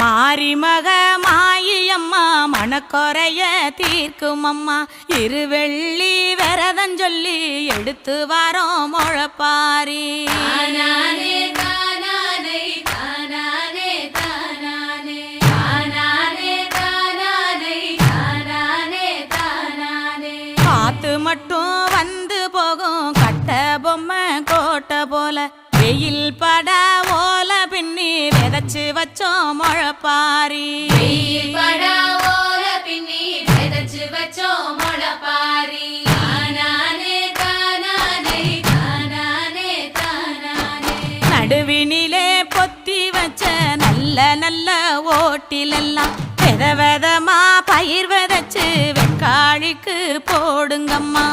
மாரிமக மாயம்மா மனக்குறைய தீர்க்கும் அம்மா இருவெள்ளி விரதம் சொல்லி எடுத்து வரோம் முழப்பாரி காத்து மட்டும் வந்து போகும் கட்ட பொம்மை கோட்டை போல வெயில் பட ஓல பின்னி விதைச்சு வச்சோம் முழப்பாரி நடுவினிலே பொத்தி வச்ச நல்ல நல்ல ஓட்டிலெல்லாம் வித விதமா பயிர் விதைச்சு வெக்காளிக்கு போடுங்கம்மா.